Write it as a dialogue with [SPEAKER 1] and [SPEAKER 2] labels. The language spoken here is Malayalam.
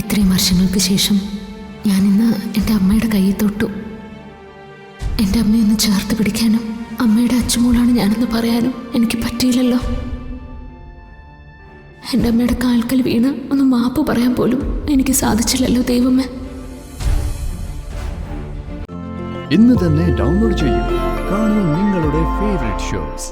[SPEAKER 1] ഇത്രയും വർഷങ്ങൾക്ക് ശേഷം ഞാനിന്ന് എൻ്റെ അമ്മയുടെ കയ്യിൽ തൊട്ടു. എൻ്റെ അമ്മയൊന്ന് ചേർത്ത് പിടിക്കാനും അമ്മയുടെ അച്ചുമോളാണ് ഞാനെന്ന് പറയാനും എനിക്ക് പറ്റിയില്ലല്ലോ. എൻ്റെ അമ്മയുടെ കാൽക്കൽ വീണ് ഒന്ന് മാപ്പ് പറയാൻ പോലും എനിക്ക് സാധിച്ചില്ലല്ലോ ദൈവമേ.
[SPEAKER 2] ഇന്ന് തന്നെ ഡൗൺലോഡ് ചെയ്യൂ. കാണൂ നിങ്ങളുടെ ഫേവറേറ്റ് ഷോസ്.